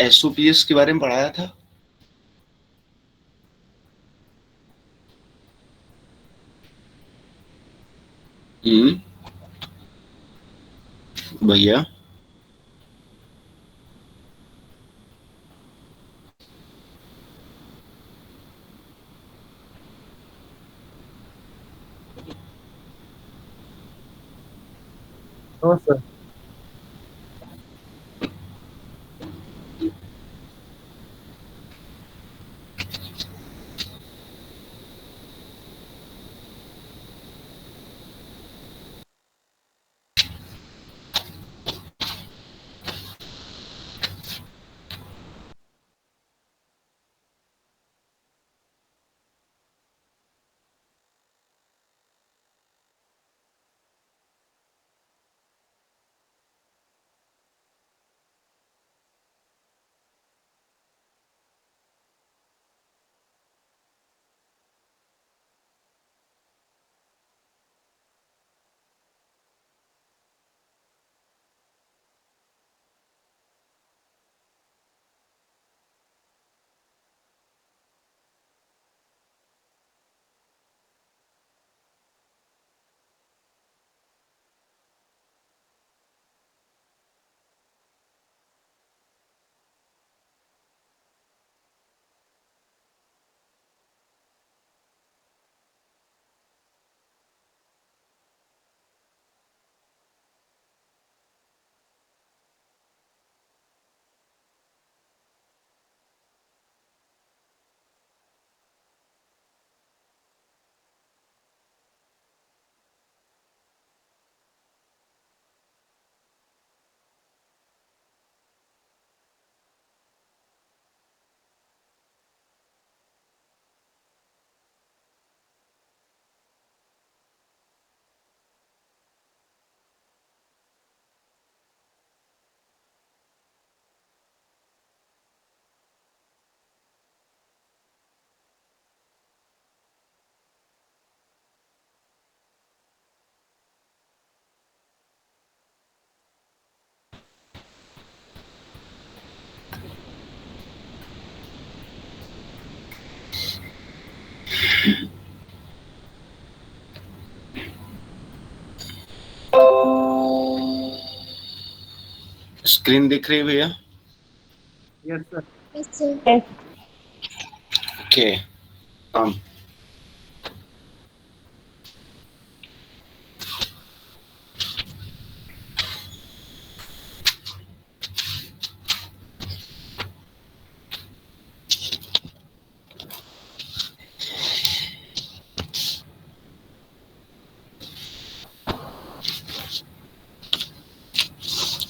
एसओपीएस के बारे में पढ़ाया था। हम्म। भैया। No sir. स्क्रीन दिख रही है भैया? Yes sir. ओके। um,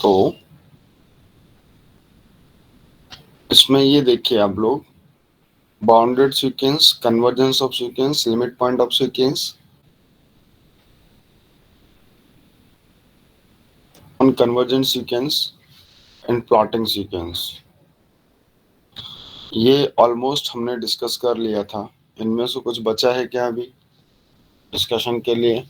तो इसमें ये देखिए आप लोग, bounded sequence, convergence of sequence, limit point of sequence, on convergent sequence and plotting sequence, ये ऑलमोस्ट हमने डिस्कस कर लिया था। इनमें से कुछ बचा है क्या अभी डिस्कशन के लिए?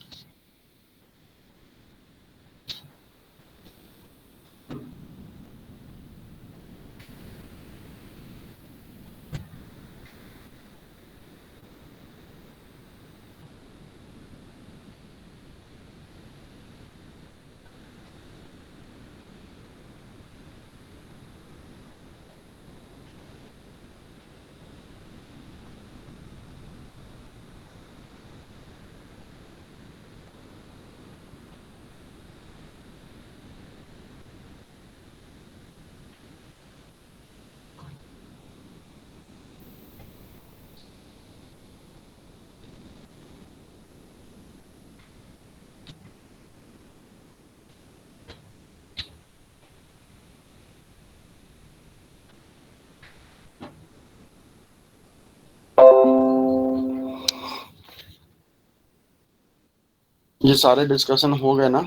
ये सारे डिस्कशन हो गए ना?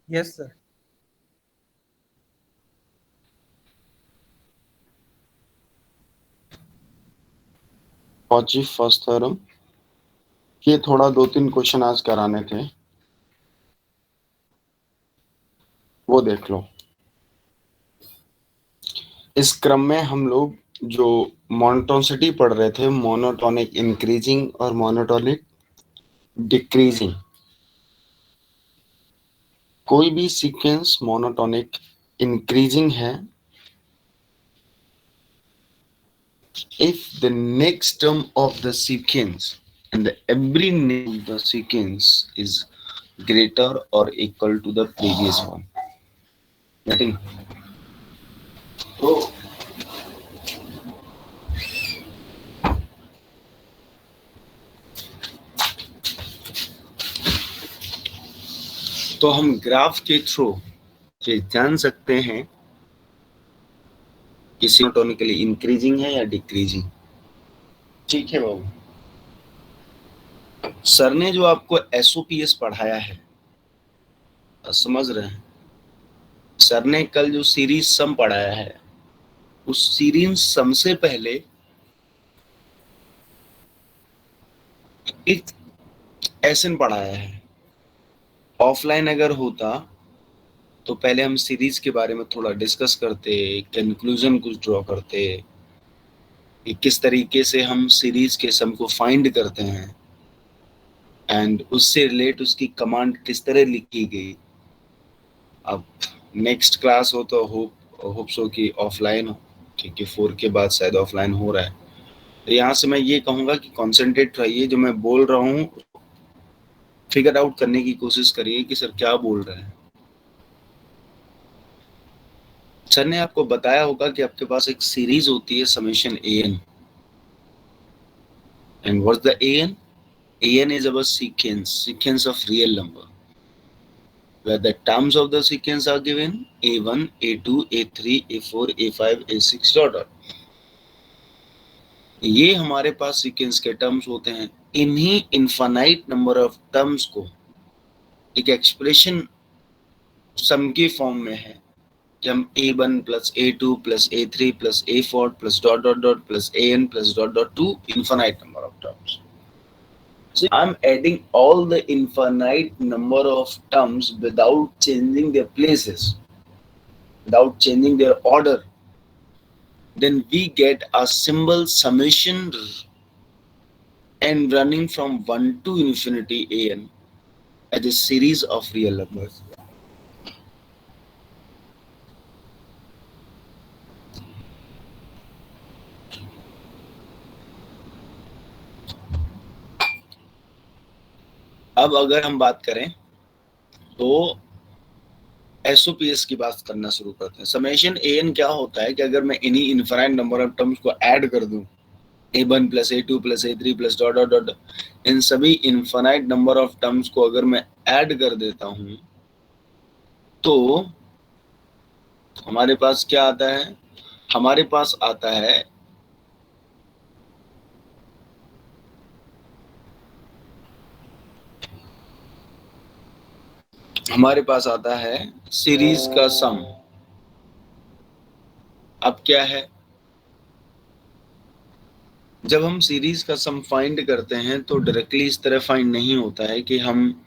Yes sir. Cauchy first theorem, ये थोड़ा 2-3 क्वेश्चन आज कराने थे, वो देख लो। इस क्रम में हम लोग जो मोनोटोनिसिटी पढ़ रहे थे, मोनोटोनिक इंक्रीजिंग और मोनोटोनिक डिक्रीजिंग। कोई भी सीक्वेंस मोनोटोनिक इंक्रीजिंग है if the next term of the sequence and the every name of the sequence is greater or equal to the previous one. Getting? तो हम graph के through ये जान सकते हैं कि मोनोटोनिकली इंक्रीजिंग है या डिक्रीजिंग। ठीक है बाबू। सर ने जो आपको एसओपीएस पढ़ाया है, समझ रहे हैं? सर ने कल जो सीरीज सम पढ़ाया है, उस सीरीज सम से पहले एक एसएन पढ़ाया है। ऑफलाइन अगर होता तो पहले हम सीरीज के बारे में थोड़ा डिस्कस करते, कंक्लूजन कुछ ड्रॉ करते कि किस तरीके से हम सीरीज के सम को फाइंड करते हैं एंड उससे रिलेट उसकी कमांड किस तरह लिखी गई। अब नेक्स्ट क्लास हो तो होप सो कि ऑफलाइन हो, क्योंकि 4 के बाद शायद ऑफलाइन हो रहा है। तो यहाँ से मैं ये कहूँगा कि कॉन्सेंट्रेट रहिए, जो मैं बोल रहा हूँ फिगर आउट करने की कोशिश करिए कि सर क्या बोल रहे हैं। सर ने आपको बताया होगा कि आपके पास एक सीरीज होती है summation an, and what's the an is our sequence of real number where the terms of the sequence are given a1 a2 a3 a4 a5 a6 dot. ये हमारे पास सीक्वेंस के टर्म्स होते हैं। इन्हीं इनफाइनाइट नंबर ऑफ टर्म्स को एक expression सम के form में है कि हम a1 plus a2 plus a3 plus a4 plus dot dot dot plus an plus dot dot to infinite number of terms. So I'm adding all the infinite number of terms without changing their places, without changing their order. Then we get a symbol summation and running from 1 to infinity an as a series of real numbers. अब अगर हम बात करें तो एसओपीएस की बात करना शुरू करते हैं। समेशन an क्या होता है कि अगर मैं इन्हीं इनफाइनाइट नंबर ऑफ टर्म्स को ऐड कर दूं, a1 plus a2 plus a3 plus dot dot dot, इन सभी इनफाइनाइट नंबर ऑफ टर्म्स को अगर मैं ऐड कर देता हूं तो हमारे पास क्या आता है? हमारे पास आता है सीरीज का सम। अब क्या है, जब हम सीरीज का सम फाइंड करते हैं तो डायरेक्टली इस तरह फाइंड नहीं होता है कि हम,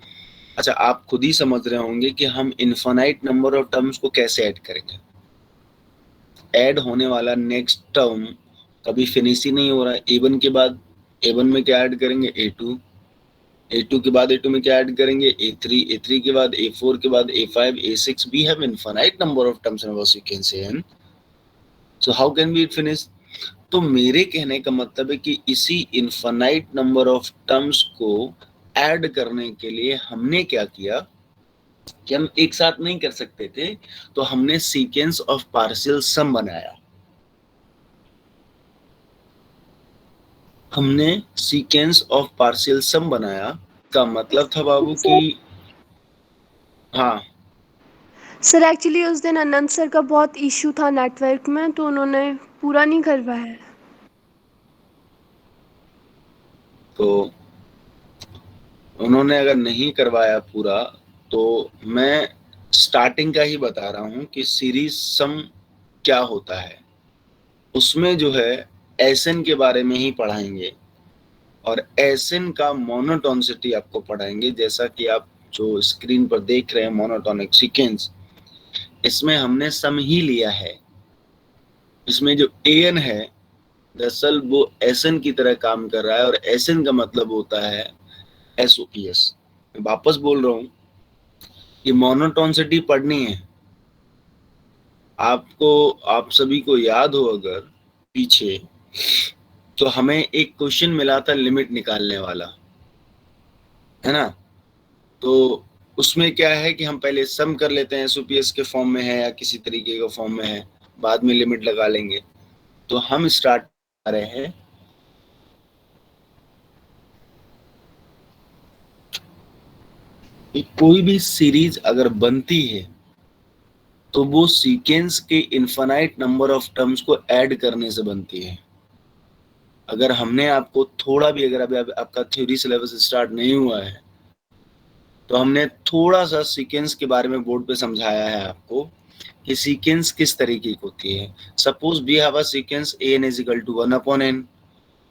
अच्छा आप खुद ही समझ रहे होंगे कि हम इनफाइनाइट नंबर ऑफ टर्म्स को कैसे ऐड करेंगे। ऐड होने वाला नेक्स्ट टर्म कभी फिनिश ही नहीं हो रहा है। a1 के बाद a1 में क्या ऐड करेंगे? a2, a2 के बाद a2 में क्या ऐड करेंगे? a3, a3 के बाद a4 के बाद a5 a6। We have infinite number of terms in our sequence n, so how can we finish? तो मेरे कहने का मतलब है कि इसी इनफाइनाइट नंबर ऑफ टर्म्स को ऐड करने के लिए हमने क्या किया कि हम एक साथ नहीं कर सकते थे, तो हमने सीक्वेंस ऑफ पार्शियल सम बनाया। हमने सीक्वेंस ऑफ पार्शियल सम बनाया का मतलब था बाबू कि हाँ सर एक्चुअली उस दिन अनंत सर का बहुत इशू था नेटवर्क में, तो उन्होंने पूरा नहीं करवाया है। तो उन्होंने अगर नहीं करवाया पूरा तो मैं स्टार्टिंग का ही बता रहा हूँ कि सीरीज सम क्या होता है। उसमें जो है एसएन के बारे में ही पढ़ाएंगे और एसएन का मोनोटोनिसिटी आपको पढ़ाएंगे। जैसा कि आप जो स्क्रीन पर देख रहे हैं मोनोटोनिक सीक्वेंस, इसमें हमने सम ही लिया है। इसमें जो एन है दरअसल वो एसएन की तरह काम कर रहा है, और एसएन का मतलब होता है एसओपीएस। मैं वापस बोल रहा हूँ, ये मोनोटोनिसिटी पढ़नी है आपको। आप सभी को याद हो अगर पीछे, तो हमें एक क्वेश्चन मिला था लिमिट निकालने वाला, है ना। तो उसमें क्या है कि हम पहले सम कर लेते हैं, एसओपीएस के फॉर्म में है या किसी तरीके का फॉर्म में है, बाद में लिमिट लगा लेंगे। तो हम स्टार्ट कर रहे हैं। कोई भी सीरीज अगर बनती है तो वो सीक्वेंस के इनफाइनाइट नंबर ऑफ टर्म्स को ऐड करने से बनती है। अगर हमने आपको थोड़ा भी, अगर अभी आपका थ्योरी सिलेबस स्टार्ट नहीं हुआ है, तो हमने थोड़ा सा सीक्वेंस के बारे में बोर्ड पे समझाया है आपको कि सीक्वेंस किस तरीके की होती है। Suppose we have a sequence a n is equal to 1/n,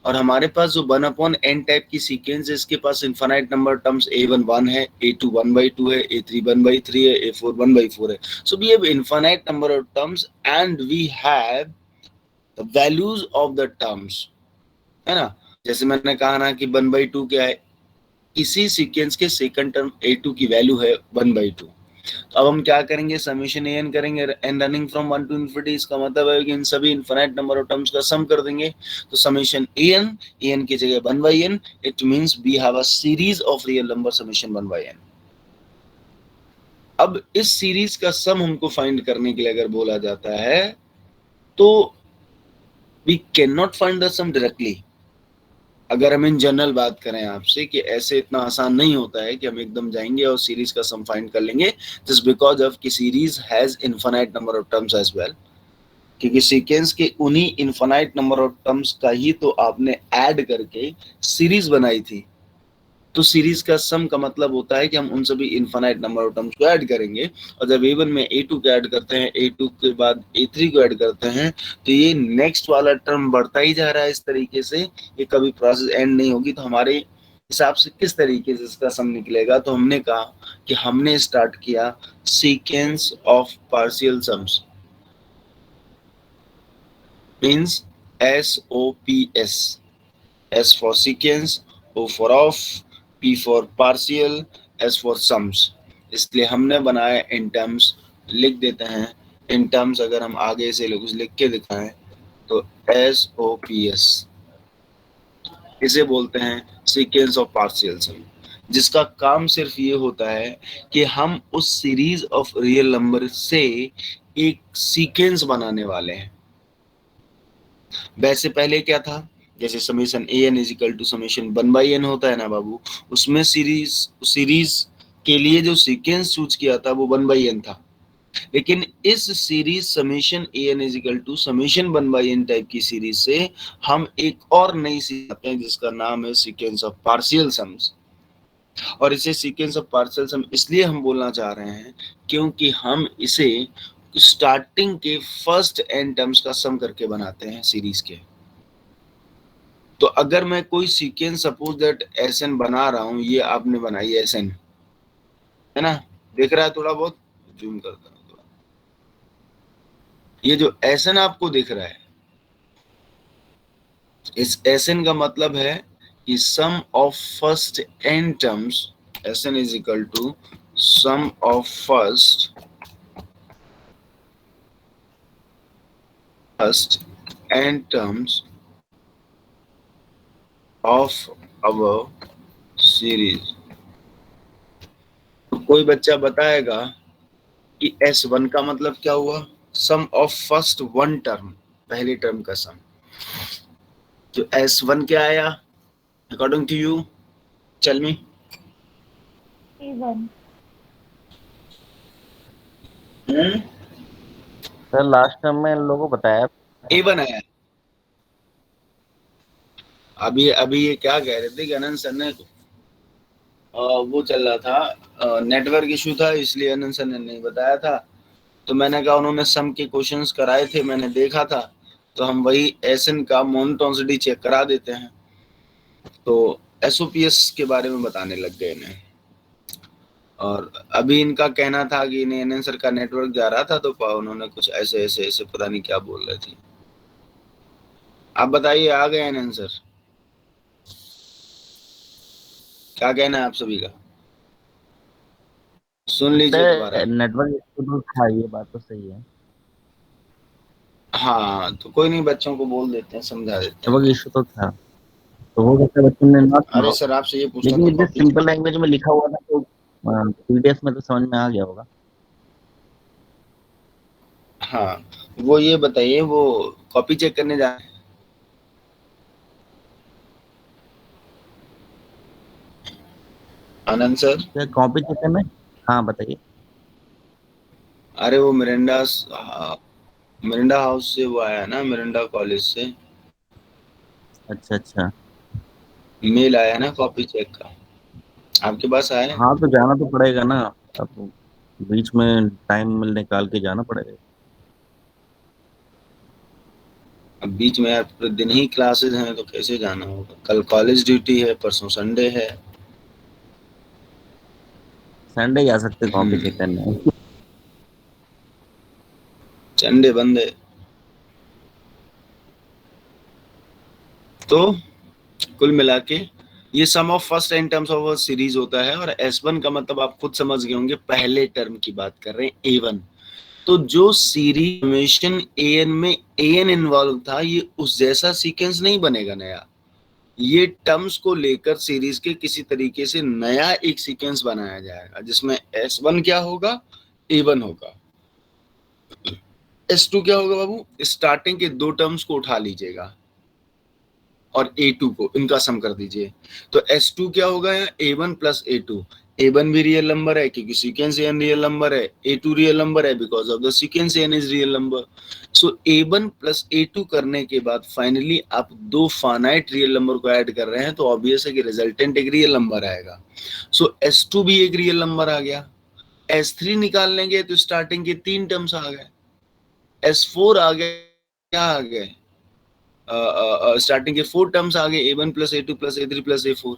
और हमारे पास जो 1/n टाइप की सीक्वेंस है, इसके पास इनफाइनाइट नंबर टर्म्स a1 1 है, a2 1/2 है, a3 1/3 है, a4 1/4 है। So we have infinite number of terms and we have the values of the terms, है ना। जैसे मैंने कहा ना कि 1/2 क्या है, इसी सीक्वेंस के सेकंड टर्म a2 की वैल्यू है 1/2। तो अब हम क्या करेंगे, समेशन एन करेंगे, n running from 1 to infinity. इसका मतलब है कि इन सभी इनफिनिट नंबर ऑफ टर्म्स का सम कर देंगे। तो समेशन एन की जगह 1/n, it means we have a series of real number summation 1/n। अब इस सीरीज का सम हमको फाइंड करने के लिए अगर बोला जाता है तो we can not find the sum directly. अगर हम इन जनरल बात करें आपसे कि ऐसे इतना आसान नहीं होता है कि हम एकदम जाएंगे और सीरीज का सम फाइंड कर लेंगे, जस्ट बिकॉज ऑफ कि series has infinite number of terms as well. क्योंकि सीक्वेंस के उन्हीं इनफाइनाइट नंबर ऑफ टर्म्स का ही तो आपने ऐड करके सीरीज बनाई थी। तो सीरीज का सम का मतलब होता है कि हम उन सभी इनफाइनाइट नंबर ऑफ टर्म्स को ऐड करेंगे, और जब a1 में a2 को ऐड करते हैं, a2 के बाद a3 को ऐड करते हैं, तो ये नेक्स्ट वाला टर्म बढ़ता ही जा रहा है इस तरीके से, ये कभी प्रोसेस एंड नहीं होगी। तो हमारे हिसाब से किस तरीके से इसका सम निकलेगा, तो हमने कहा कि हमने स्टार्ट किया sequence of partial sums, means SOPS, S for sequence, O for off, P for partial, S for sums। इसलिए हमने बनाया इन टर्म्स, लिख देते हैं इन टर्म्स। अगर हम आगे से कुछ लिख के दिखाएं तो SOPS, इसे बोलते हैं सीक्वेंस ऑफ पार्शियल सम, जिसका काम सिर्फ ये होता है कि हम उस सीरीज ऑफ रियल नंबर से एक सीक्वेंस बनाने वाले हैं। वैसे पहले क्या था, जैसे summation an is equal to summation 1/n होता है ना बाबू, उसमें सीरीज के लिए जो सीक्वेंस चूज किया था वो 1/n था। लेकिन इस series summation an is equal to summation 1/n type की सीरीज से हम एक और नई सीरीज आते हैं जिसका नाम है सीक्वेंस ऑफ पार्शियल सम्स। और इसे सीक्वेंस ऑफ पार्शियल सम इसलिए हम बोलना चाह रहे हैं क्योंकि हम इसे स्टार्टिंग के फर्स्ट n टर्म्स का सम करके बनाते हैं सीरीज के। तो अगर मैं कोई सीक्वेंस सपोज दैट SN बना रहा हूं, ये आपने बनाई SN, है ना, दिख रहा है थोड़ा बहुत, जूम करता हूं थोड़ा। ये जो SN आपको दिख रहा है, इस SN का मतलब है कि sum of first n terms, SN is equal to sum of first n terms of our series। तो कोई बच्चा बताएगा कि S1 का मतलब क्या हुआ, sum of first one term, पहले टर्म का सम। जो S1 क्या आया according to you, tell me. A1। Sir last time में इन लोगों को बताया A1 आया। अभी ये क्या कह रहे थे कि अनंत सर ने वो चल रहा था, नेटवर्क इशू था, इसलिए अनंत सर ने नहीं बताया था। तो मैंने कहा उन्होंने सम के क्वेश्चंस कराए थे, मैंने देखा था, तो हम वही SN का मोनोटोनिसिटी चेक करा देते हैं। तो SOPS के बारे में बताने लग गए इन्हें। और अभी इनका कहना था कि इन्हें NN सर का नेटवर्क जा रहा था, तो उन्होंने कुछ ऐसे पता नहीं क्या बोल रहे थे। आप बताइए, आ गया है आंसर? क्या कहना है आप सभी का? सुन लीजिए दोबारा। सर नेटवर्क इशू तो था, ये बात तो सही है। हाँ तो कोई नहीं, बच्चों को बोल देते हैं, समझा देते हैं नेटवर्क उनको। इशू तो था, तो हो सकता है बच्चों ने ना सुना अरे हो। सर, आपसे ये पूछना लेकिन था इतने कॉपी। सिंपल लैंग्वेज में लिखा हुआ था तो पीडीएफ में तो समझ में आ गया होगा। हाँ, वो ये बताइए, वो कॉपी चेक करने जा रहे हैं? आनंद सर। क्या कॉपी चेक करना है? हाँ बताइए। अरे वो मिरिंडा हाउस से वो आया ना, मिरिंडा कॉलेज से अच्छा अच्छा। मेल आया ना कॉपी चेक का। आपके पास आया है? हाँ तो जाना तो पड़ेगा ना, अब बीच में टाइम निकाल के जाना पड़ेगा। अब बीच में यार पूरे दिन ही क्लासेस हैं तो कैसे जाना होगा? कल कॉलेज ड्यूटी है, परसों संडे है। संडे जा सकते कॉपी चेक हम्म। करने। संडे बंद है। तो कुल मिला के ये sum of first N terms of a series होता है, और S1 का मतलब आप खुद समझ गए होंगे, पहले टर्म की बात कर रहे हैं, A1। तो जो सीरीज समेशन AN में AN इन्वॉल्व था, ये उस जैसा सीक्वेंस नहीं बनेगा नया। ये टर्म्स को लेकर सीरीज के किसी तरीके से नया एक सीक्वेंस बनाया जाएगा, जिसमें S1 क्या होगा, A1 होगा। S2 क्या होगा बाबू? स्टार्टिंग के दो टर्म्स को उठा लीजिएगा और A2 को इनका सम कर दीजिए। तो S2 क्या होगा? यहाँ A1 प्लस A2। A1 भी रियल नंबर है क्योंकि सीक्वेंस एन रियल नंबर है। A2 रियल नंबर है because of the sequence n is real number. So A1 plus A2 करने के बाद फाइनली आप दो फाइनाइट रियल नंबर को ऐड कर रहे हैं, तो ऑब्वियस है कि रिजल्टेंट एक रियल नंबर आएगा। सो S2 भी एक रियल नंबर आ गया। S3 निकाल लेंगे तो स्टार्टिंग के तीन टर्म्स आ गए। S4 आ गए, क्या आ गए? स्टार्टिंग के फोर टर्म्स आ गए, A1 plus A2 plus A3 plus A4।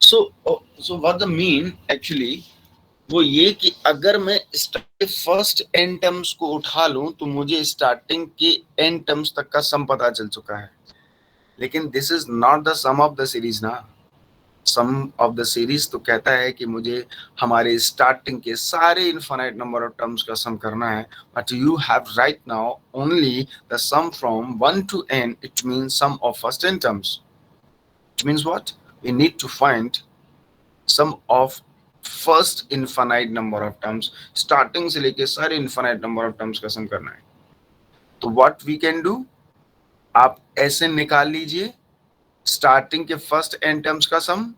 So what the mean actually वो ये कि अगर मैं फर्स्ट एन टर्म्स को उठा लूं तो मुझे स्टार्टिंग के एन टर्म्स तक का सम पता चल चुका है। लेकिन this is not the sum of the series ना। सम ऑफ द सीरीज तो कहता है कि मुझे हमारे स्टार्टिंग के सारे इनफाइनाइट नंबर ऑफ टर्म्स का सम करना है, but you have right now only the sum from 1 to n. It means sum of first n terms. It means what? We need to find sum of first infinite number of terms, starting से लेके सारे infinite number of terms का sum करना है। तो what we can do, आप ऐसे निकाल लीजिए स्टार्टिंग के फर्स्ट एन टर्म्स का सम,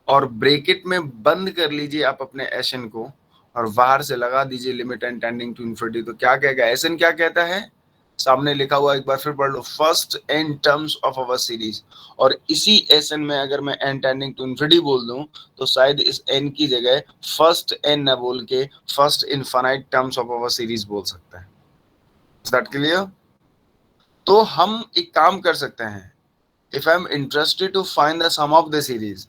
और ब्रैकेट में बंद कर लीजिए आप अपने एसएन को, और बाहर से लगा दीजिए limit n tending to infinity. तो क्या कहेगा एसएन? क्या कहता है? सामने लिखा हुआ एक बार फिर पढ़ लो, first N terms of our series. और इसी एसएन में अगर मैं एन टेंडिंग टू इन्फिनिटी बोल दूं तो शायद इस एन की जगह फर्स्ट एन न बोल के first infinite terms of our series बोल सकता है। Is that clear? तो हम एक काम कर सकते हैं, if I'm interested to find the sum of the series,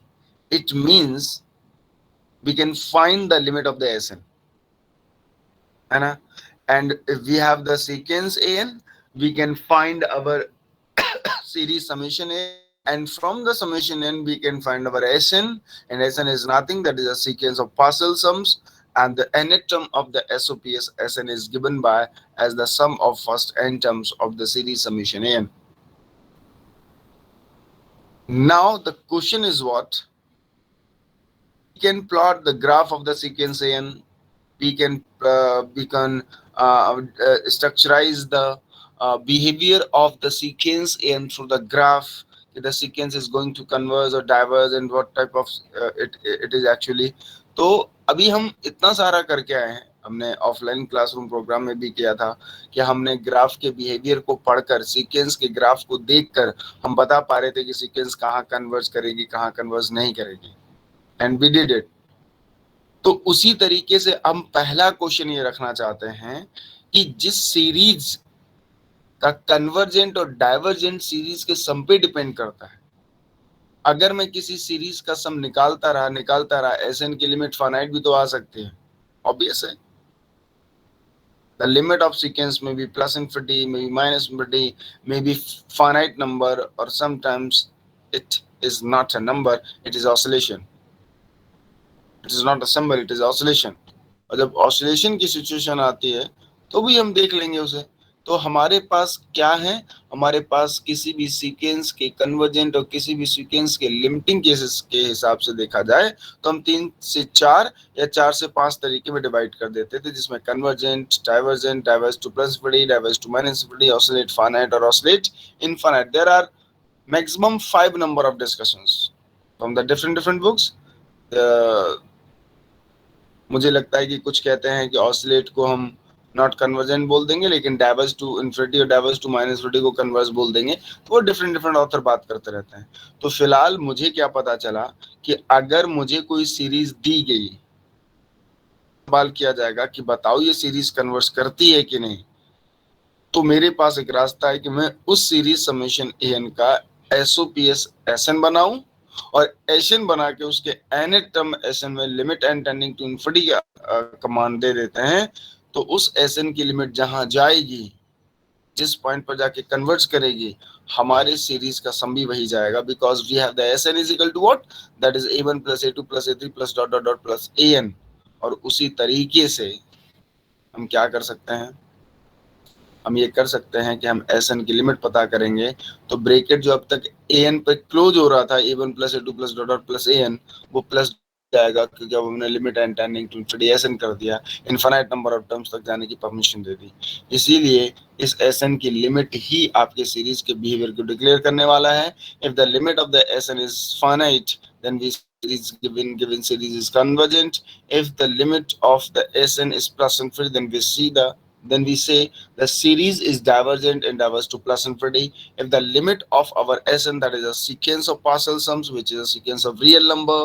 it means we can find the limit of the Sn, है ना? And if we have the sequence an, we can find our series summation a, and from the summation n we can find our Sn, and Sn is nothing that is a sequence of partial sums, and the nth term of the SOPS Sn is given by as the sum of first n terms of the series summation an. Now the question is what? We can plot the graph of the sequence an. We can structurize the behavior of the sequence an through the graph. The sequence is going to converge or diverge, and what type of it is actually. तो अभी हम इतना सारा करके आए हैं, हमने offline classroom programme में भी किया था कि हमने ग्राफ के बिहेवियर को पढ़कर, सीक्वेंस के ग्राफ को देखकर हम बता पा रहे थे कि सीक्वेंस कहाँ कन्वर्ज करेगी, कहाँ कन्वर्ज नहीं करेगी, एंड वी डिड इट। तो उसी तरीके से हम पहला क्वेश्चन ये रखना चाहते हैं कि जिस सीरीज का कन्वर्जेंट और डाइवर्जेंट सीरीज के सम पे डिपेंड करता है, अगर मैं किसी सीरीज का सम निकालता रहा, एसएन की लिमिट फाइनाइट भी तो आ सकती है, ऑब्वियस है। The limit of sequence may be plus infinity, may be minus infinity, may be finite number, or sometimes it is not a number, it is oscillation. It is not a symbol, it is oscillation. और जब oscillation की situation आती है तो भी हम देख लेंगे उसे। तो हमारे पास क्या है, हमारे पास किसी भी सीक्वेंस के कन्वर्जेंट और किसी भी सीक्वेंस के लिमिटिंग केसेस के हिसाब से देखा जाए तो हम 3 से 4 या 4 से 5 तरीके में डिवाइड कर देते थे, जिसमें convergent, divergent, diverges to plus infinity, diverges to minus infinity, oscillate finite और oscillate infinite. There are maximum 5 number of discussions from the different books. मुझे लगता है कि कुछ कहते हैं कि ऑसिलेट को हम नॉट कन्वर्जेंट बोल देंगे, लेकिन डाइवर्स टू इन्फिनिटी और डाइवर्स टू माइनस इन्फिनिटी को कन्वर्स बोल देंगे। तो वो डिफरेंट ऑथर बात करते रहते हैं। तो फिलहाल मुझे क्या पता चला कि अगर मुझे कोई सीरीज दी गई, सवाल किया जाएगा कि बताओ ये सीरीज कन्वर्स करती है कि नहीं, तो मेरे पास एक रास्ता है कि मैं उस सीरीज समेशन एन का एसओपीएस एसएन बनाऊं और एसएन बना के उसके एन टर्म एसएन में limit n tending to infinity का कमांड दे देते हैं। तो उस एसएन की लिमिट जहां जाएगी, जिस पॉइंट पर जाके कन्वर्ज करेगी, हमारे सीरीज का सम भी वही जाएगा, because we have the s n is equal to what, that is a1 plus a2 plus a3 plus dot dot dot plus an। और उसी तरीके से हम क्या कर सकते हैं, हम ये कर सकते हैं कि हम एस एन की लिमिट पता करेंगे। तो ब्रेकेट जो अब तक ए एन पे क्लोज हो रहा था, a1 plus a2 plus dot dot plus an, वो प्लस जाएगा क्योंकि अब हमने limit and tending to infinity s n कर दिया, इनफाइनाइट नंबर ऑफ टर्म्स तक जाने की परमिशन दे दी। इसीलिए इस एस एन की लिमिट ही आपके सीरीज के बिहेवियर को डिक्लेयर करने वाला है। If the limit of the s n is finite, then we series given series is convergent. If the limit of the Sn is plus infinity, then we say the series is divergent and diverse to plus infinity. If the limit of our Sn, that is a sequence of partial sums, which is a sequence of real number,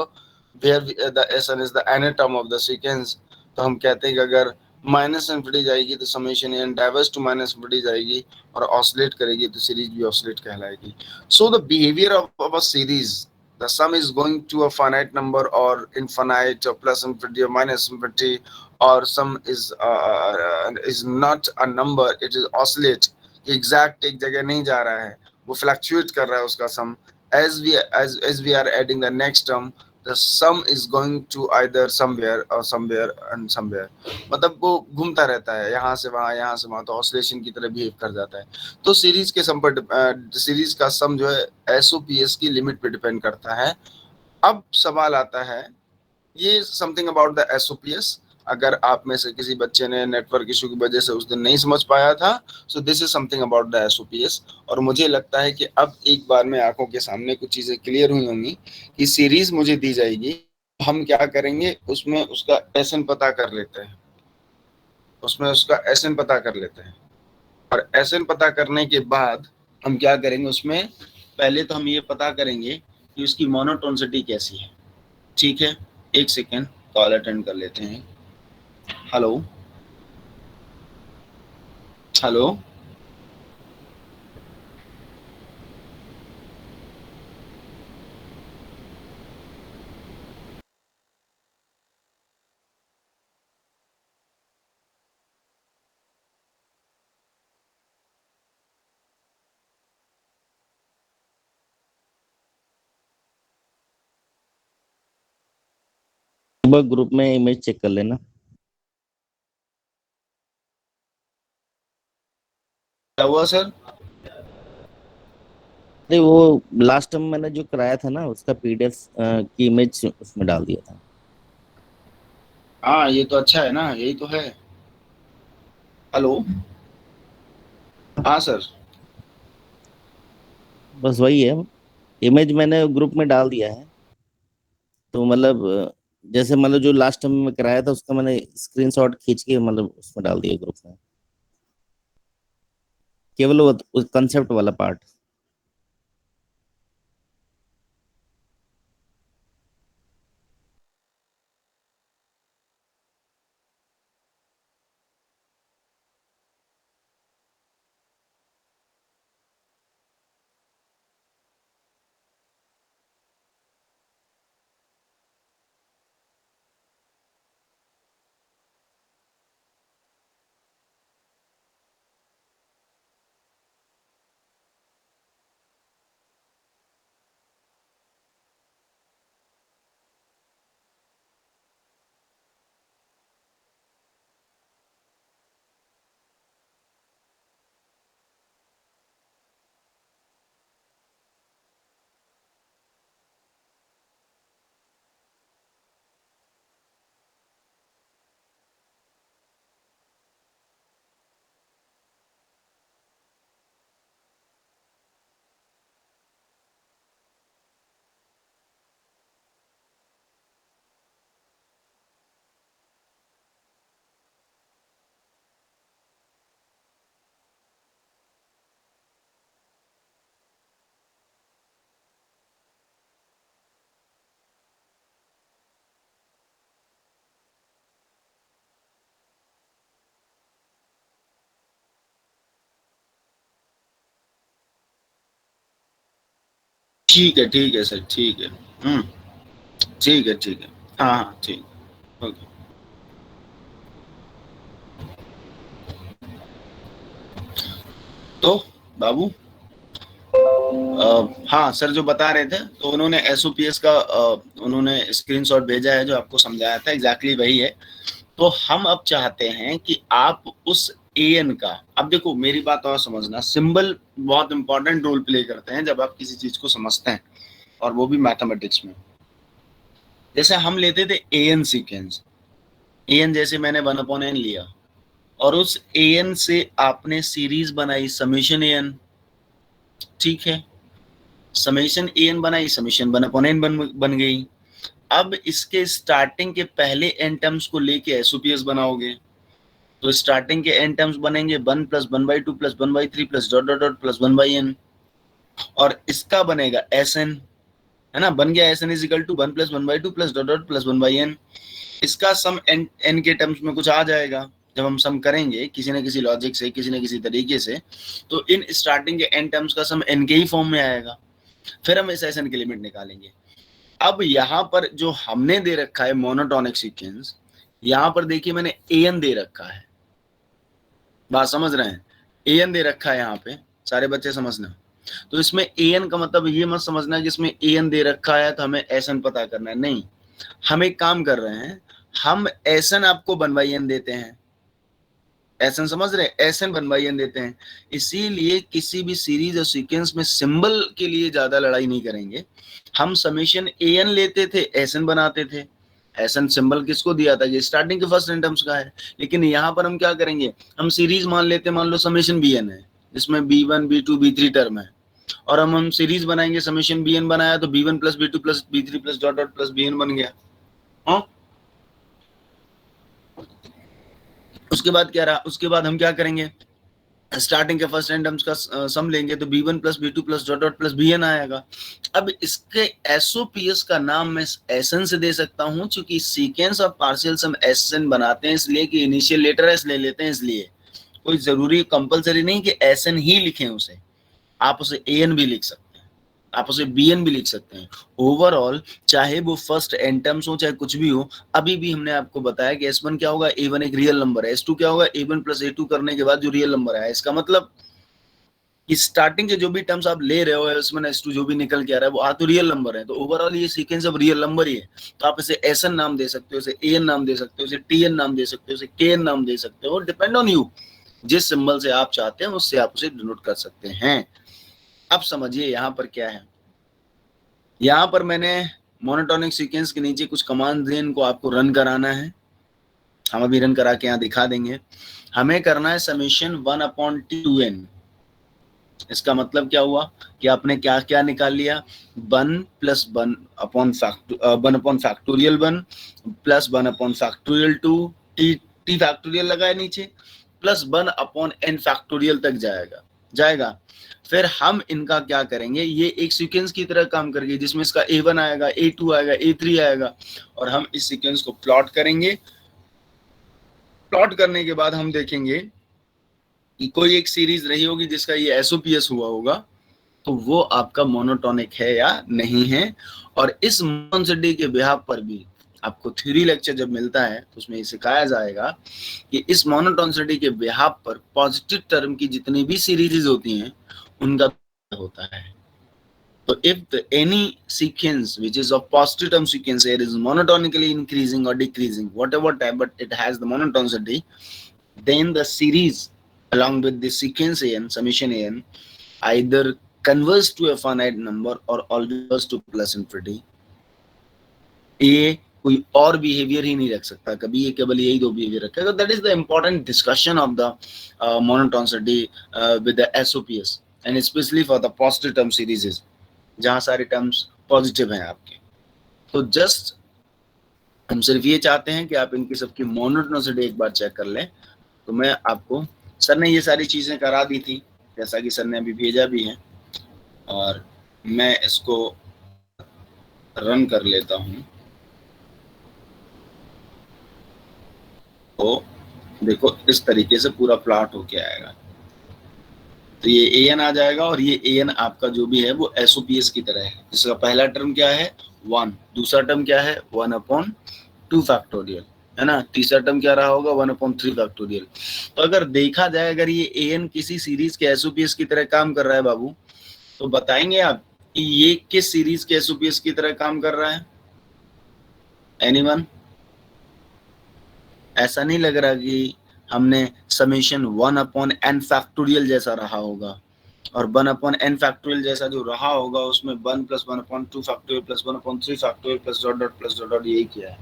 where the Sn is the nth term of the sequence, तो हम कहते हैं कि अगर minus infinity जाएगी तो summation N diverges to minus infinity जाएगी और ऑसिलेट करेगी तो सीरीज भी ऑसिलेट कहलाएगी। So the behaviour of a series, the sum is going to a finite number or infinite or plus infinity or minus infinity, or sum is not a number, it is oscillate, exact एक जगह नहीं जा रहा है, वो fluctuate कर रहा है उसका sum। as we are adding the next term, the sum is going to either somewhere or somewhere and somewhere, मतलब वो घूमता रहता है यहाँ से वहाँ यहाँ से वहाँ, तो ऑसिलेशन की तरह बिहेव कर जाता है। तो सीरीज के सम पर सीरीज का सम जो है एसओपीएस की लिमिट पे डिपेंड करता है। अब सवाल आता है, ये समथिंग अबाउट द एसओपीएस। अगर आप में से किसी बच्चे ने नेटवर्क इशू की वजह से उस दिन नहीं समझ पाया था, so this is something about the SOPS. और मुझे लगता है कि अब एक बार में आंखों के सामने कुछ चीजें क्लियर हुई होंगी कि सीरीज मुझे दी जाएगी, हम क्या करेंगे, उसमें उसका एसएन पता कर लेते हैं, उसमें उसका एसएन पता कर लेते हैं। और एसएन पता करने के बाद हम क्या करेंगे, उसमें पहले तो हम ये पता करेंगे कि उसकी मोनोटोनिसिटी कैसी है। ठीक है, एक सेकेंड, कॉल अटेंड कर लेते हैं। हेलो हेलो, ग्रुप में इमेज चेक कर लेना। क्या हुआ सर? नहीं, वो लास्ट टाइम मैंने जो कराया था ना, उसका पीडीएफ की इमेज उसमें डाल दिया था। हाँ, ये तो अच्छा है ना, यही तो है। हेलो, हाँ सर। बस वही है, इमेज मैंने ग्रुप में डाल दिया है। तो मतलब जैसे मतलब जो लास्ट टाइम में कराया था उसका मैंने स्क्रीनशॉट खींच के मतलब उसमें डाल दिया ग्रुप में, केवल वो कंसेप्ट वाला पार्ट। ठीक है सर, ठीक है। ठीक है। हाँ, ठीक। ओके। तो बाबू, हाँ सर, जो बता रहे थे, तो उन्होंने एसओपीएस का उन्होंने स्क्रीनशॉट भेजा है, जो आपको समझाया था, एग्जैक्टली वही है। तो हम अब चाहते हैं कि आप उस एएन का, अब देखो मेरी बात और समझना, सिंबल बहुत इंपॉर्टेंट रोल प्ले करते हैं जब आप किसी चीज को समझते हैं, और वो भी मैथमेटिक्स में। जैसे हम लेते थे एएन सीक्वेंस, एएन जैसे मैंने 1/n लिया, और उस एएन से आपने सीरीज बनाई समेशन एएन, ठीक है, समेशन एएन बनाई, समेशन 1/n बन गई। अब इसके स्टार्टिंग के पहले एन टर्म्स को लेके एसओपीएस बनाओगे, तो स्टार्टिंग के एन टर्म्स बनेंगे 1 + 1/2 + 1/3 + ... + 1/n, और इसका बनेगा एसएन, है ना, बन गया एसएन = 1 + 1/2 + ... + 1/n। इसका सम एन के टर्म्स में कुछ आ जाएगा जब हम सम करेंगे किसी न किसी लॉजिक से, किसी न किसी तरीके से, तो इन स्टार्टिंग के एन टर्म्स का सम एन के ही फॉर्म में आएगा। फिर हम इस एसएन की लिमिट निकालेंगे। अब यहाँ पर जो हमने दे रखा है मोनोटोनिक सीक्वेंस, यहाँ पर देखिए मैंने एन दे रखा है, बात समझ रहे हैं, एन दे रखा है यहाँ पे, सारे बच्चे समझना। तो इसमें एन का मतलब ये मत समझना कि इसमें एन दे रखा है तो हमें एसएन पता करना है, नहीं। हम एक काम कर रहे हैं, हम एसएन आपको 1/n देते हैं, एसएन समझ रहे हैं, एसएन 1/n देते हैं। इसीलिए किसी भी सीरीज और सीक्वेंस में सिंबल के लिए ज्यादा लड़ाई नहीं करेंगे। हम समेशन एन लेते थे, एसएन बनाते थे। एसएन सिंबल किसको दिया था, ये स्टार्टिंग के फर्स्ट एन टर्म्स का है। लेकिन यहाँ पर हम क्या करेंगे, हम सीरीज मान लेते, मान लो समेशन बीएन है, जिसमें b1 b2 b3 टर्म है, और हम सीरीज बनाएंगे, समेशन बीएन बनाया तो b1 + b2 + b3 + ... bn बन गया। हाँ, उसके बाद क्या रहा, उसके बाद हम क्या करेंगे, स्टार्टिंग के फर्स्ट एन टर्म्स का सम लेंगे तो b1 + b2 + ... bn आएगा। अब इसके एसओपीएस का नाम मैं एसएन से दे सकता हूं, क्योंकि sequence of partial sum s n बनाते हैं, इसलिए कि इनिशियल लेटर एस ले लेते हैं, इसलिए कोई जरूरी कंपलसरी नहीं कि एसएन ही लिखें उसे, आप उसे एएन भी लिख सकते हैं, आप उसे बीएन भी लिख सकते हैं। ओवरऑल चाहे वो फर्स्ट एन टर्म्स हो चाहे कुछ भी हो, अभी भी हमने आपको बताया कि S1 क्या होगा, A1 एक रियल नंबर है, S2 क्या होगा, A1 + A2 करने के बाद जो रियल नंबर है, इसका मतलब कि स्टार्टिंग के जो भी टर्म्स आप ले रहे हो, S1 S2 जो भी निकल के आ रहा है वो आ तो रियल नंबर है, तो ओवरऑल ये सीक्वेंस अब रियल नंबर ही है। तो आप इसे एसएन नाम दे सकते हो, इसे एएन नाम दे सकते हो, इसे टीएन नाम दे सकते हो, इसे केएन नाम दे सकते हो, डिपेंड ऑन यू, जिस सिंबल से आप चाहते हैं उससे आप उसे डिनोट कर सकते हैं। अब समझिए यहाँ पर क्या है, यहाँ पर मैंने मोनोटोनिक सीक्वेंस के नीचे कुछ कमांड दिए, इनको आपको रन कराना है, हम अभी रन करा के यहाँ दिखा देंगे। हमें करना है समेशन 1/2n। इसका मतलब क्या हुआ कि आपने क्या क्या निकाल लिया, 1 + 1/(1) प्लस 1/(2), टी फैक्टोरियल लगाए नीचे, प्लस 1/n तक जाएगा। फिर हम इनका क्या करेंगे, ये एक सीक्वेंस की तरह काम करेंगे, जिसमें इसका A1 आएगा, A2 आएगा, A3 आएगा, और हम इस सीक्वेंस को प्लॉट करेंगे। प्लॉट करने के बाद हम देखेंगे कि कोई एक सीरीज रही होगी जिसका ये एसओपीएस हुआ होगा, तो वो आपका मोनोटोनिक है या नहीं है। और इस मोनोटोनिसिटी के बिहाफ पर भी आपको थ्योरी लेक्चर जब मिलता है तो उसमें सिखाया जाएगा कि इस मोनोटोनिसिटी के बिहाफ पर पॉजिटिव टर्म की जितनी भी सीरीज होती हैं उनका होता है। So if any sequence which is of positive term sequence here is monotonically increasing or decreasing, whatever type, but it has the monotonicity, then the series along with the sequence an, summation an, either converts to a finite number or always to plus infinity. ये कोई और behaviour ही नहीं रख सकता कभी, ये केवल यही दो बिहेवियर रखेगा। That is the important discussion of the monotonicity with the SOPS, and specially for the positive term series जहां सारे टर्म्स पॉजिटिव हैं आपके। तो जस्ट हम सिर्फ ये चाहते हैं कि आप इनकी सबकी मोनोटोनिसिटी एक बार चेक कर लें। तो मैं आपको, सर ने ये सारी चीज़ें करा दी थी जैसा कि सर ने अभी भेजा भी है, और मैं इसको रन कर लेता हूँ। तो देखो इस तरीके से पूरा प्लॉट होके आएगा। तो ये an आ जाएगा और ये an आपका जो भी है वो SOPS की तरह है, जिसका पहला टर्म क्या है 1, दूसरा टर्म क्या है 1/2 फैक्टोरियल, है ना, तीसरा टर्म क्या रहा होगा 1/3 फैक्टोरियल। तो अगर देखा जाए अगर ये an किसी सीरीज के SOPS की तरह काम कर रहा है बाबू, तो बताएंगे आप कि ये किस सीरीज के SOPS की तरह काम कर रहा है? एनीवन? ऐसा नहीं लग रहा कि हमने समेशन 1/n फैक्टोरियल जैसा रहा होगा, और 1/n फैक्टोरियल जैसा जो रहा होगा उसमें 1 + 1/2 factorial plus 1/3 factorial plus dot dot plus dot dot यही किया है।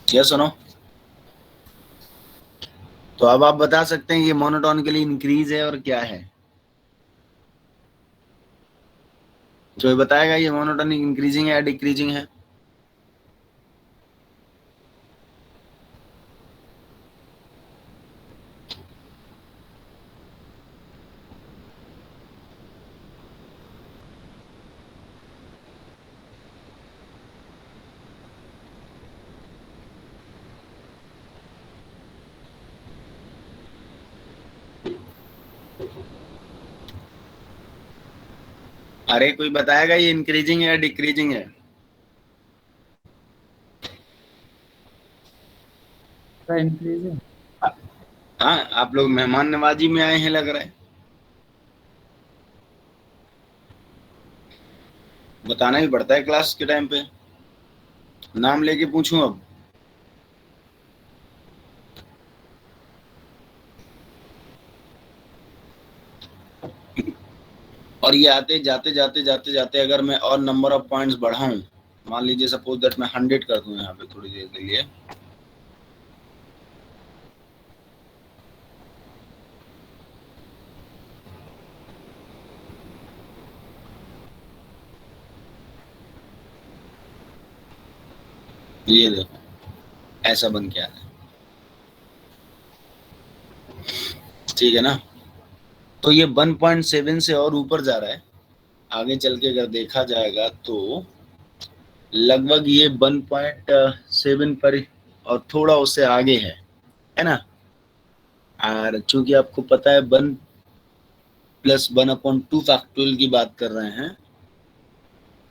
क्या सुनो? तो अब आप बता सकते हैं ये मोनोटोनिकली इंक्रीज है और क्या है? तो ये बताएगा ये मोनोटोनिक इंक्रीजिंग है या डिक्रीजिंग है? अरे कोई बताएगा ये इंक्रीजिंग है या डिक्रीजिंग है? इंक्रीजिंग। हाँ, आप लोग मेहमान नवाजी में आए हैं लग रहा है, बताना भी पड़ता है क्लास के टाइम पे। नाम लेके पूछूं अब? और ये आते जाते जाते जाते जाते अगर मैं और नंबर ऑफ पॉइंट्स बढ़ाऊं, मान लीजिए सपोज दैट मैं 100 कर दूं यहाँ पे थोड़ी देर के लिए, ये देखो ऐसा बन के आ रहा है, ठीक है ना। तो ये 1.7 से और ऊपर जा रहा है, आगे चल के अगर देखा जाएगा तो लगभग ये 1.7 पर और थोड़ा उससे आगे है ना। और चूंकि आपको पता है 1 + 1/2 फैक्टोरियल की बात कर रहे हैं,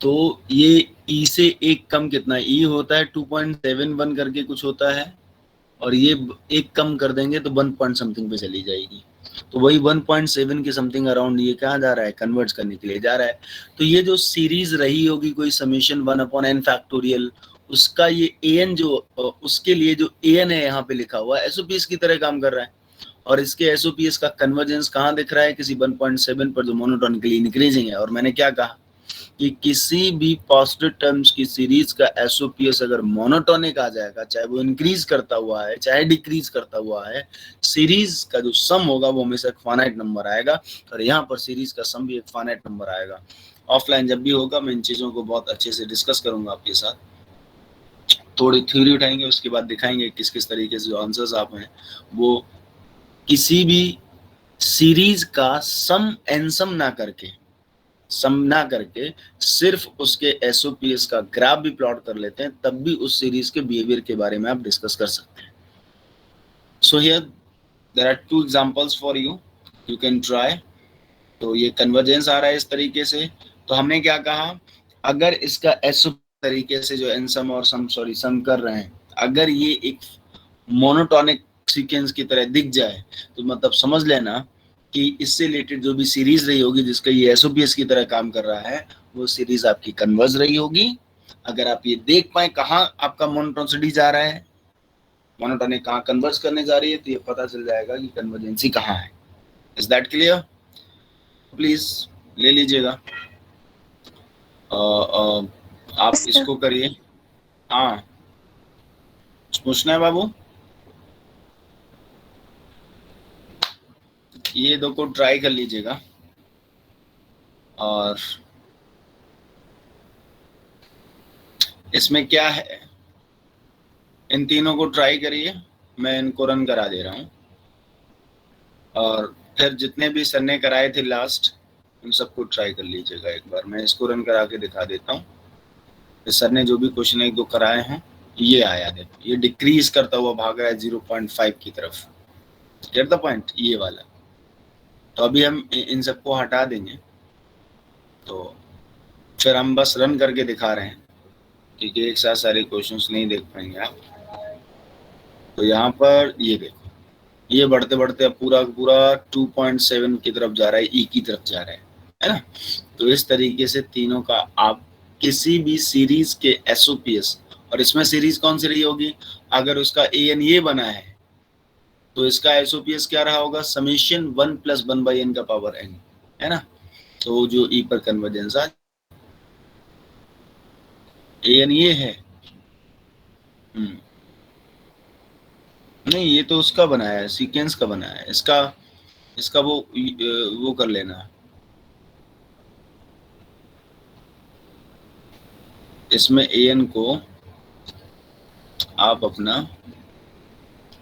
तो ये ई से एक कम कितना ई होता है 2.71 करके कुछ होता है, और ये एक कम कर देंगे तो 1 पॉइंट समथिंग पे चली जाएगी। तो वही 1.7 के समथिंग अराउंड ये कहाँ जा रहा है, कन्वर्ट करने के लिए जा रहा है। तो ये जो सीरीज रही होगी कोई समेशन 1/n फैक्टोरियल, उसका ये an जो उसके लिए जो an है यहाँ पे लिखा हुआ है SOPS की तरह काम कर रहा है, और इसके SOPS का कन्वर्जेंस कहाँ दिख रहा है, किसी 1.7 पर जो मोनोटोनिकली इंक्रीजिंग है। और मैंने क्या कहा कि किसी भी पॉजिटिव टर्म्स की सीरीज का SOPS अगर मोनोटोनिक आ जाएगा, चाहे वो इंक्रीज करता हुआ है चाहे डिक्रीज करता हुआ है, सीरीज का जो सम होगा वो हमेशा एक फाइनाइट नंबर आएगा, और यहाँ पर सीरीज का सम भी एक फाइनाइट नंबर आएगा। ऑफलाइन जब भी होगा मैं इन चीजों को बहुत अच्छे से डिस्कस करूंगा आपके साथ, थोड़ी थ्योरी उठाएंगे, उसके बाद दिखाएंगे किस किस तरीके से जो आंसर्स आप हैं वो किसी भी सीरीज का सम एंड सम ना करके सिर्फ उसके SOPS का ग्राफ भी प्लॉट कर लेते हैं, तब भी उस सीरीज के बिहेवियर के बारे में आप डिस्कस कर सकते हैं। So here there are 2 examples for you, you can try. तो ये कन्वर्जेंस आ रहा है इस तरीके से। तो हमने क्या कहा, अगर इसका SOP तरीके से जो सम और सम कर रहे हैं, अगर ये एक मोनोटोनिक सीक्वेंस की तरह दिख जाए तो मतलब समझ लेना कि इससे रिलेटेड जो भी सीरीज रही होगी जिसका ये SOPS की तरह काम कर रहा है, वो सीरीज आपकी कन्वर्ज रही होगी। अगर आप ये देख पाए कहाँ आपका मोनोटोनिसिटी जा रहा है, मोनोटोनिक कहाँ कन्वर्ज करने जा रही है, तो ये पता चल जाएगा कि कन्वर्जेंसी कहाँ है। Is that clear? प्लीज ले लीजिएगा, आप इसको करिए। हाँ पूछना है बाबू? ये दो को ट्राई कर लीजिएगा, और इसमें क्या है, इन तीनों को ट्राई करिए, मैं इनको रन करा दे रहा हूँ, और फिर जितने भी सर ने कराए थे लास्ट उन सबको ट्राई कर लीजिएगा एक बार। मैं इसको रन करा के दिखा देता हूँ, सर ने जो भी क्वेश्चन 1-2 कराए हैं ये आया, देखो ये डिक्रीज करता हुआ भाग रहा है 0.5 की तरफ। गेट द पॉइंट, ये वाला। तो अभी हम इन सबको हटा देंगे, तो फिर हम बस रन करके दिखा रहे हैं, क्योंकि एक साथ सारे क्वेश्चंस नहीं देख पाएंगे आप। तो यहाँ पर ये देखो, ये बढ़ते बढ़ते अब पूरा पूरा 2.7 की तरफ जा रहा है, ई की तरफ जा रहा है ना। तो इस तरीके से तीनों का आप किसी भी सीरीज के एसओपीएस, और इसमें सीरीज कौन सी रही होगी, अगर उसका ए एन ये बना है तो इसका एसओपीएस क्या रहा होगा, समेशन 1 + 1/n का पावर n, है ना। तो जो ई पर कन्वर्जेंस आ, ए एन ये है। नहीं, ये तो उसका बनाया है, सीक्वेंस का बनाया है, इसका वो कर लेना, इसमें an को आप अपना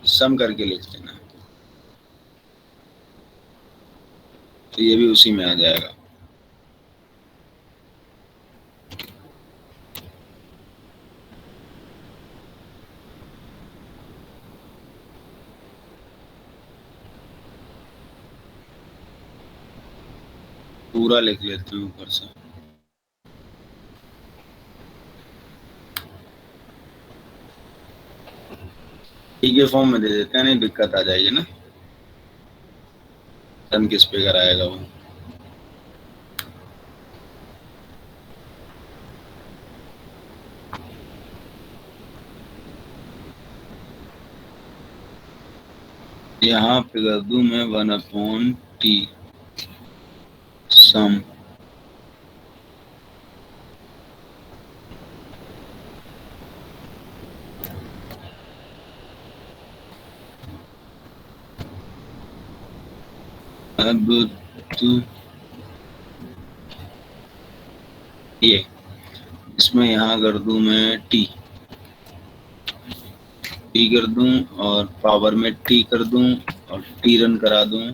सम करके लिख देना, तो ये भी उसी में आ जाएगा। पूरा लिख लेते हैं ऊपर से। ठीक है, फॉर्म में दे देते हैं, नहीं दिक्कत आ जाएगी ना। रन किस पे कराएगा वो। यहाँ पे कर दूं मैं 1/t सम, अब तो ये इसमें यहाँ कर दूं मैं टी कर दूं, और पावर में टी कर दूं, और टी रन करा दूं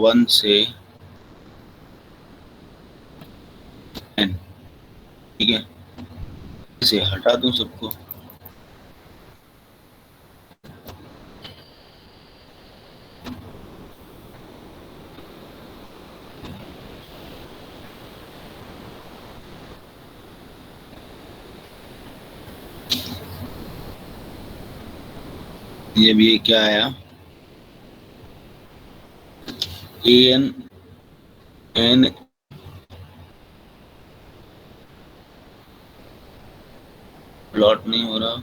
1 से n, ठीक है। इसे हटा दूं सबको, ये भी क्या आया, an प्लॉट नहीं हो रहा,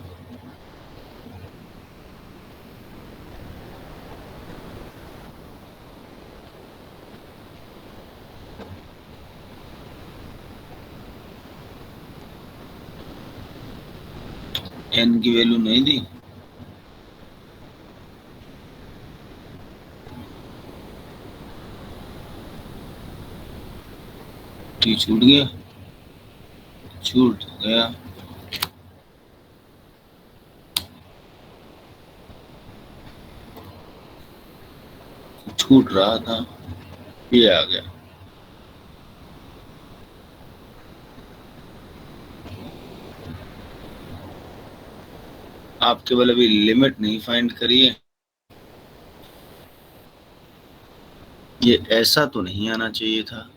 n की वैल्यू नहीं दी, टी छूट गया, छूट गया। छूट रहा था, ये आ गया। आप केवल अभी लिमिट नहीं फाइंड करिए, ये ऐसा तो नहीं आना चाहिए था।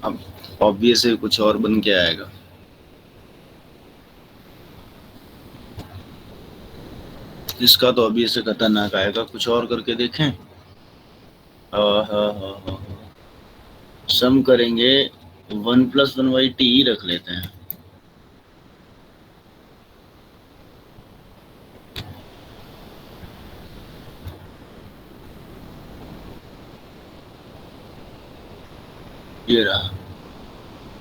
अब ऑब्वियस है कुछ और बन के आएगा। इसका तो ऑब्वियस खतरनाक आएगा, कुछ और करके देखें। सम करेंगे 1 + 1/t रख लेते हैं। ये रहा,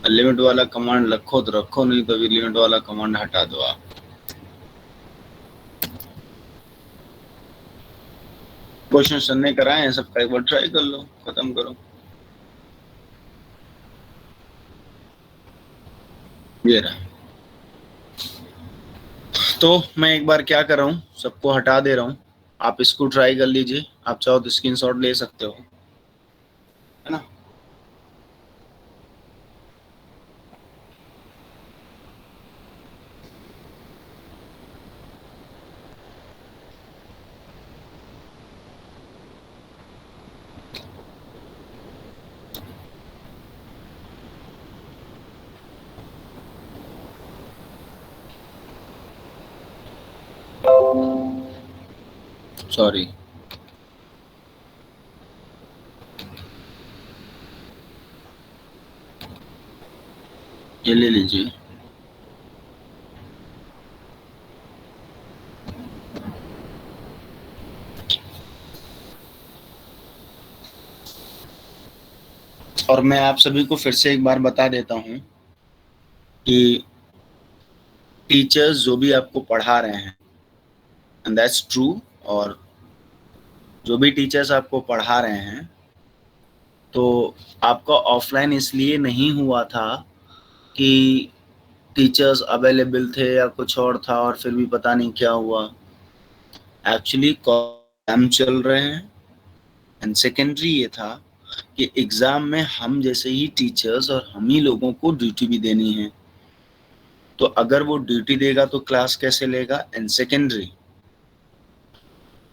लिमिट वाला कमांड रखो तो रखो, नहीं तो अभी लिमिट वाला कमांड हटा दो आप। क्वेश्चन सन्ने कराए हैं सबका, एक बार ट्राई कर लो, खत्म करो। ये रहा। तो मैं एक बार क्या कर रहा हूँ, सबको हटा दे रहा हूँ, आप इसको ट्राई कर लीजिए। आप चाहो तो स्क्रीनशॉट ले सकते हो, है ना। सॉरी, ये ले लीजिए। और मैं आप सभी को फिर से एक बार बता देता हूँ कि टीचर्स जो भी आपको पढ़ा रहे हैं, एंड दैट्स ट्रू, और जो भी टीचर्स आपको पढ़ा रहे हैं तो आपका ऑफलाइन इसलिए नहीं हुआ था कि टीचर्स अवेलेबल थे या कुछ और था और फिर भी पता नहीं क्या हुआ। एक्चुअली एग्जाम चल रहे हैं, एंड सेकेंडरी ये था कि एग्जाम में हम जैसे ही टीचर्स और हम ही लोगों को ड्यूटी भी देनी है, तो अगर वो ड्यूटी देगा तो क्लास कैसे लेगा। एंड सेकेंडरी,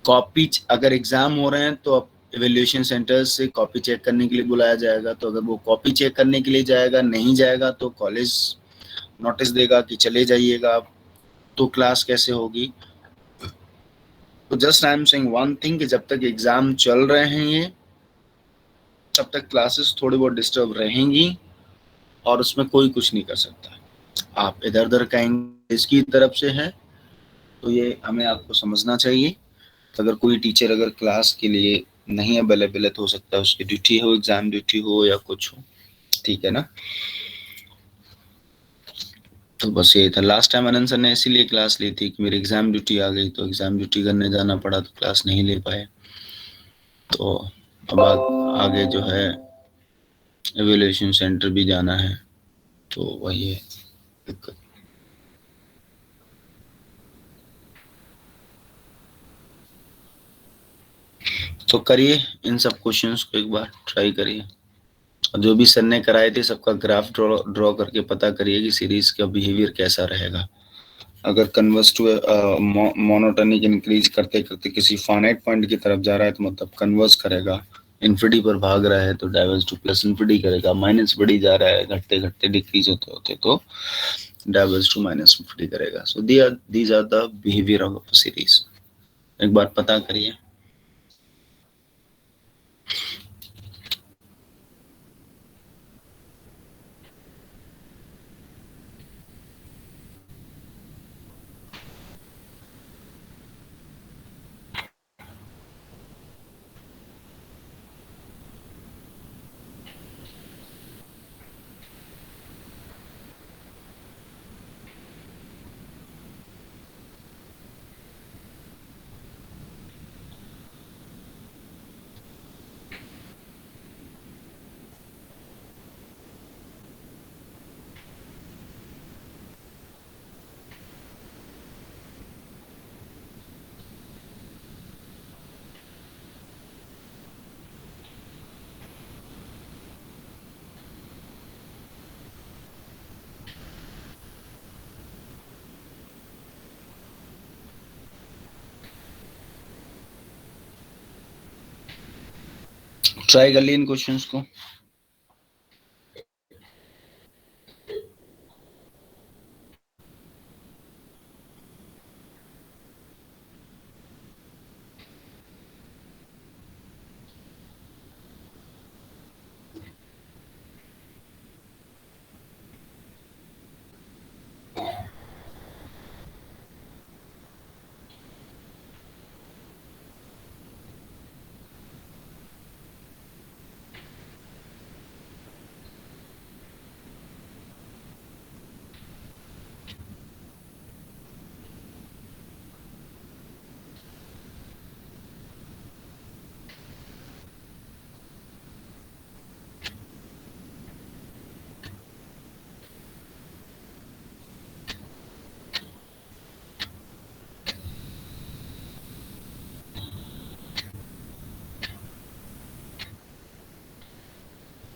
कॉपी, अगर एग्जाम हो रहे हैं तो अब इवेल्यूएशन सेंटर से कॉपी चेक करने के लिए बुलाया जाएगा, तो अगर वो कॉपी चेक करने के लिए जाएगा, नहीं जाएगा तो कॉलेज नोटिस देगा कि चले जाइएगा आप, तो क्लास कैसे होगी। तो just I am saying one thing कि जब तक एग्जाम चल रहे हैं ये, तब तक क्लासेस थोड़ी बहुत डिस्टर्ब रहेंगी और उसमें कोई कुछ नहीं कर सकता। आप इधर उधर कहेंगे इसकी तरफ से है, तो ये हमें आपको समझना चाहिए। अगर कोई टीचर अगर क्लास के लिए नहीं अवेलेबल है तो हो सकता है उसकी ड्यूटी हो, एग्जाम ड्यूटी हो या कुछ हो, ठीक है ना। तो बस यही था। लास्ट टाइम अनंत सर ने इसीलिए क्लास ली थी कि मेरी एग्जाम ड्यूटी आ गई, तो एग्जाम ड्यूटी करने जाना पड़ा तो क्लास नहीं ले पाए। तो अब आगे जो है एवेल्यूएशन सेंटर भी जाना है, तो वही है दिक्कत। तो करिए इन सब क्वेश्चंस को एक बार ट्राई करिए, और जो भी सर ने कराए थे सबका ग्राफ ड्रॉ करके पता करिए कि सीरीज का बिहेवियर कैसा रहेगा। अगर कन्वर्स टू मोनोटोनिक इंक्रीज करते करते किसी फाइनाइट पॉइंट की तरफ जा रहा है तो मतलब कन्वर्स करेगा, इन्फिनिटी पर भाग रहा है तो डाइवर्ज टू प्लस इन्फिनिटी करेगा, माइनस बढ़ी जा रहा है घटते घटते डिक्रीज होते होते तो डाइवर्ज टू माइनस इन्फिनिटी करेगा। So these are the behaviour of a series. एक बार पता करिए। ट्राई कर लिए इन क्वेश्चंस को।